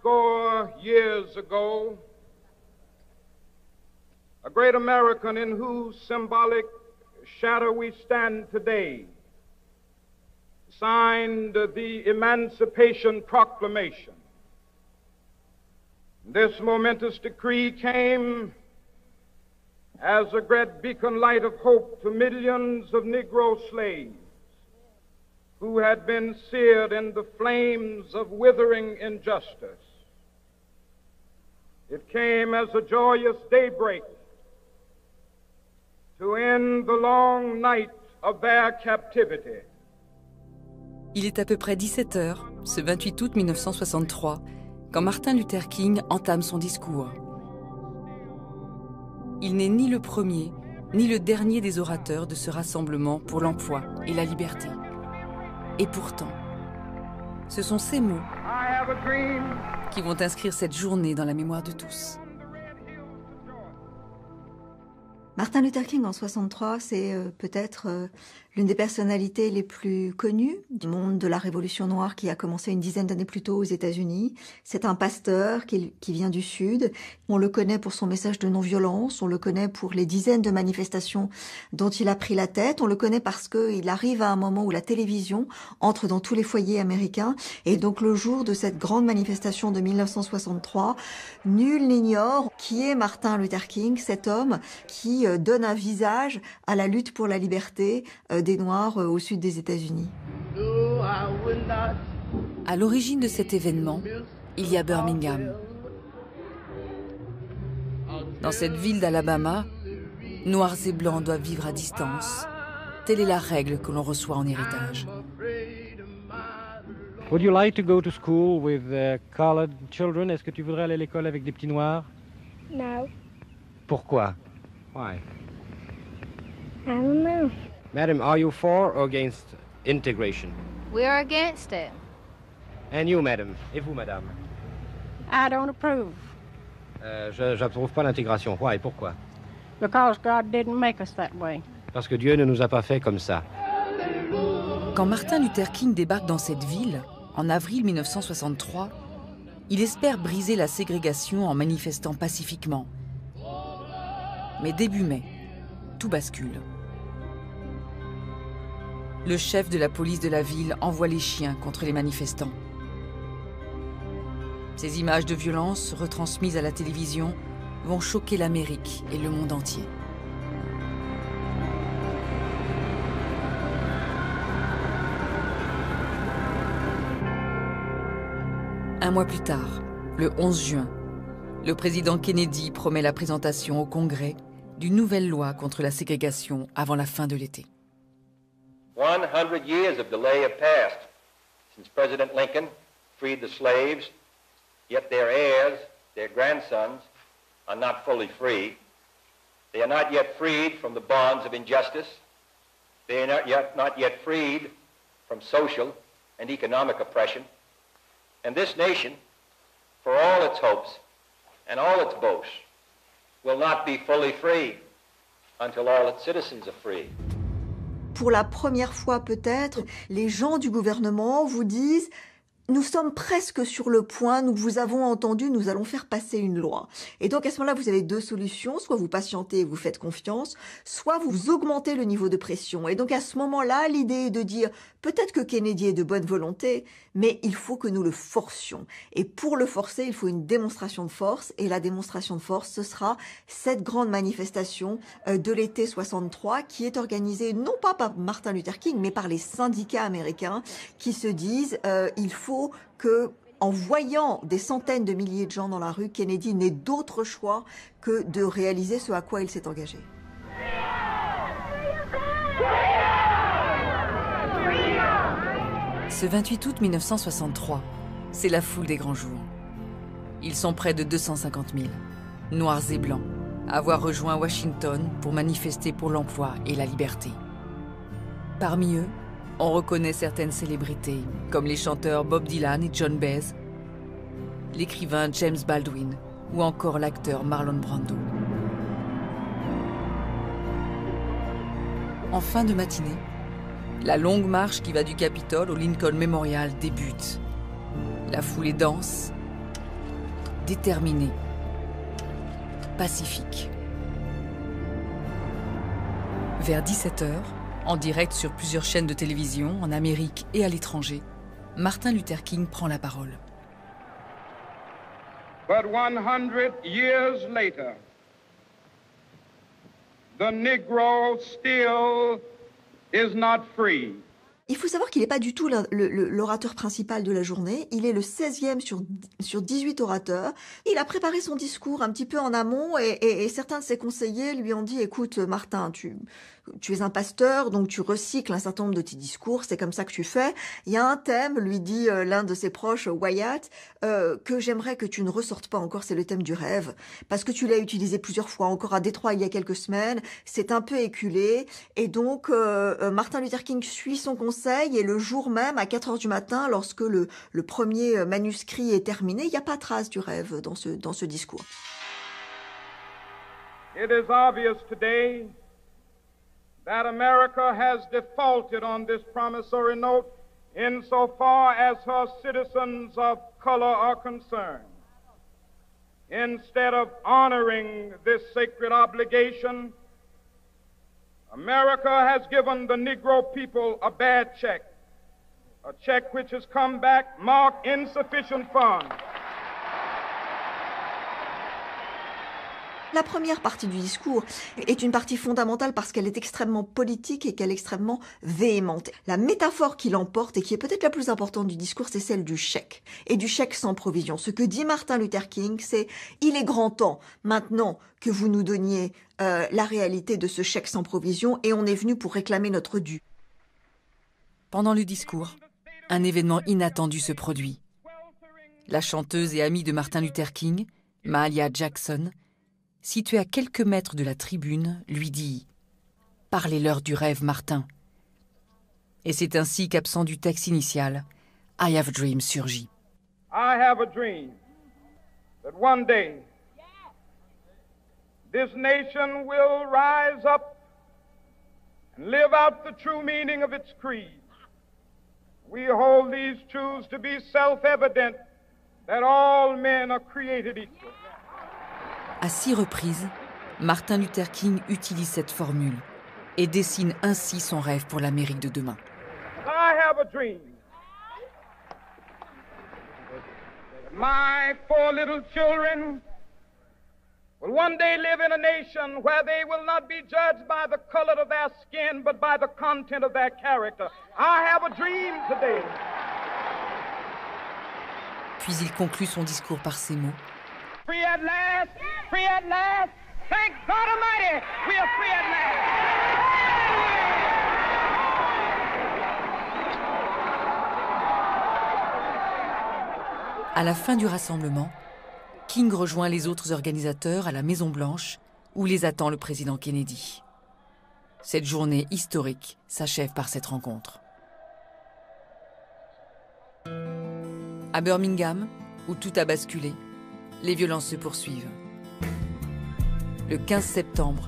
5 years ago, a great American in whose symbolic shadow we stand today signed the Emancipation Proclamation. This momentous decree came as a great beacon light of hope to millions of Negro slaves who had been seared in the flames of withering injustice. It came as a joyous daybreak to end the long night of their captivity. Il est à peu près 17 heures, ce 28 août 1963, quand Martin Luther King entame son discours. Il n'est ni le premier, ni le dernier des orateurs de ce rassemblement pour l'emploi et la liberté. Et pourtant, ce sont ces mots qui vont inscrire cette journée dans la mémoire de tous. Martin Luther King en 63, c'est peut-être l'une des personnalités les plus connues du monde de la Révolution noire qui a commencé une dizaine d'années plus tôt aux États-Unis. C'est un pasteur qui vient du Sud. On le connaît pour son message de non-violence, on le connaît pour les dizaines de manifestations dont il a pris la tête, on le connaît parce qu'il arrive à un moment où la télévision entre dans tous les foyers américains. Et donc le jour de cette grande manifestation de 1963, nul n'ignore qui est Martin Luther King, cet homme qui donne un visage à la lutte pour la liberté des Noirs au sud des États-Unis. À l'origine de cet événement, il y a Birmingham. Dans cette ville d'Alabama, noirs et blancs doivent vivre à distance. Telle est la règle que l'on reçoit en héritage. Would you like to go to school with colored children? Est-ce que tu voudrais aller à l'école avec des petits noirs? No. Pourquoi? Why? I don't know. Madam, are you for or against integration? We're against it. And you, madam? Et vous, madame? I don't approve. J'approuve pas l'intégration. Why? Pourquoi? Because God didn't make us that way. Parce que Dieu ne nous a pas fait comme ça. Quand Martin Luther King débarque dans cette ville, en avril 1963, il espère briser la ségrégation en manifestant pacifiquement. Mais début mai, tout bascule. Le chef de la police de la ville envoie les chiens contre les manifestants. Ces images de violence, retransmises à la télévision, vont choquer l'Amérique et le monde entier. Un mois plus tard, le 11 juin, le président Kennedy promet la présentation au Congrès d'une nouvelle loi contre la ségrégation avant la fin de l'été. 100 years of delay have passed since President Lincoln freed the slaves, yet their heirs, their grandsons, are not fully free. They are not yet freed from the bonds of injustice. They are not yet freed from social and economic oppression. And this nation, for all its hopes and all its boasts, will not be fully free until all its citizens are free. Pour la première fois peut-être, les gens du gouvernement vous disent « Nous sommes presque sur le point, nous vous avons entendu, nous allons faire passer une loi. » Et donc à ce moment-là, vous avez deux solutions, soit vous patientez et vous faites confiance, soit vous augmentez le niveau de pression. Et donc à ce moment-là, l'idée est de dire peut-être que Kennedy est de bonne volonté, mais il faut que nous le forcions. Et pour le forcer, il faut une démonstration de force. Et la démonstration de force, ce sera cette grande manifestation de l'été 63 qui est organisée non pas par Martin Luther King, mais par les syndicats américains qui se disent il faut que, en voyant des centaines de milliers de gens dans la rue, Kennedy n'ait d'autre choix que de réaliser ce à quoi il s'est engagé. Ce 28 août 1963, c'est la foule des grands jours. Ils sont près de 250 000, noirs et blancs, à avoir rejoint Washington pour manifester pour l'emploi et la liberté. Parmi eux, on reconnaît certaines célébrités, comme les chanteurs Bob Dylan et John Baez, l'écrivain James Baldwin ou encore l'acteur Marlon Brando. En fin de matinée, la longue marche qui va du Capitole au Lincoln Memorial débute. La foule est dense, déterminé, pacifique. Vers 17h, en direct sur plusieurs chaînes de télévision, en Amérique et à l'étranger, Martin Luther King prend la parole. But 100 years later, the Negro still is not free. Il faut savoir qu'il n'est pas du tout l'orateur principal de la journée. Il est le 16e sur 18 orateurs. Il a préparé son discours un petit peu en amont et certains de ses conseillers lui ont dit « Écoute, Martin, tu es un pasteur, donc tu recycles un certain nombre de tes discours, c'est comme ça que tu fais. Il y a un thème, lui dit l'un de ses proches, Wyatt, que j'aimerais que tu ne ressortes pas encore, c'est le thème du rêve, parce que tu l'as utilisé plusieurs fois, encore à Détroit il y a quelques semaines, c'est un peu éculé. Et donc, Martin Luther King suit son conseil et le jour même, à 4h du matin, lorsque le premier manuscrit est terminé, il n'y a pas trace du rêve dans ce discours. It is obvious today that America has defaulted on this promissory note insofar as her citizens of color are concerned. Instead of honoring this sacred obligation, America has given the Negro people a bad check, a check which has come back marked insufficient funds. La première partie du discours est une partie fondamentale parce qu'elle est extrêmement politique et qu'elle est extrêmement véhémente. La métaphore qui l'emporte et qui est peut-être la plus importante du discours, c'est celle du chèque et du chèque sans provision. Ce que dit Martin Luther King, c'est « Il est grand temps maintenant que vous nous donniez la réalité de ce chèque sans provision et on est venu pour réclamer notre dû. » Pendant le discours, un événement inattendu se produit. La chanteuse et amie de Martin Luther King, Mahalia Jackson, située à quelques mètres de la tribune, lui dit « Parlez-leur du rêve, Martin ». Et c'est ainsi qu'absent du texte initial, « I have a dream » surgit. I have a dream that one day this nation will rise up and live out the true meaning of its creed. We hold these truths to be self-evident that all men are created equal. À 6 reprises, Martin Luther King utilise cette formule et dessine ainsi son rêve pour l'Amérique de demain. I have a dream. My 4 little children will one day live in a nation where they will not be judged by the color of their skin, but by the content of their character. I have a dream today. Puis il conclut son discours par ces mots. Free at last, free at last. Thank God Almighty, we are free at last. À la fin du rassemblement, King rejoint les autres organisateurs à la Maison-Blanche, où les attend le président Kennedy. Cette journée historique s'achève par cette rencontre. À Birmingham, où tout a basculé, les violences se poursuivent. Le 15 septembre,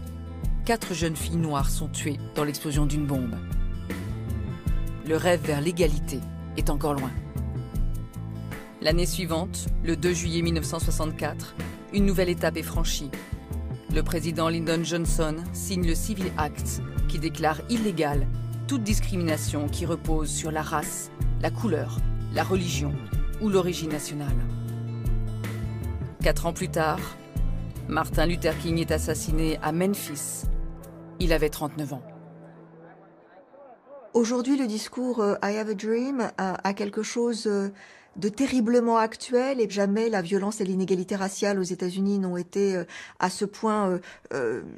4 jeunes filles noires sont tuées dans l'explosion d'une bombe. Le rêve vers l'égalité est encore loin. L'année suivante, le 2 juillet 1964, une nouvelle étape est franchie. Le président Lyndon Johnson signe le Civil Act qui déclare illégale toute discrimination qui repose sur la race, la couleur, la religion ou l'origine nationale. 4 ans plus tard, Martin Luther King est assassiné à Memphis. Il avait 39 ans. Aujourd'hui, le discours I have a dream a quelque chose de terriblement actuel et jamais la violence et l'inégalité raciale aux États-Unis n'ont été à ce point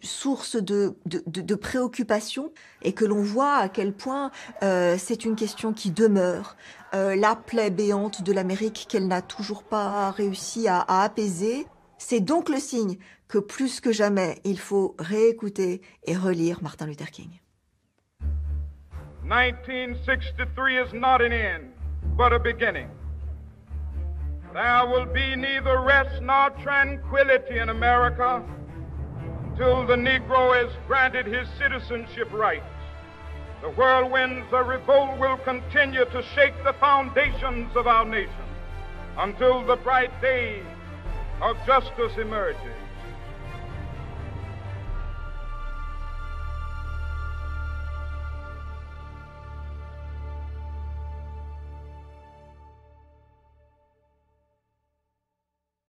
source de préoccupation et que l'on voit à quel point c'est une question qui demeure la plaie béante de l'Amérique qu'elle n'a toujours pas réussi à apaiser. C'est donc le signe que plus que jamais, il faut réécouter et relire Martin Luther King. 1963 is not an end, but a beginning. There will be neither rest nor tranquility in America till the Negro is granted his citizenship rights. The whirlwinds of revolt will continue to shake the foundations of our nation until the bright day of justice emerges.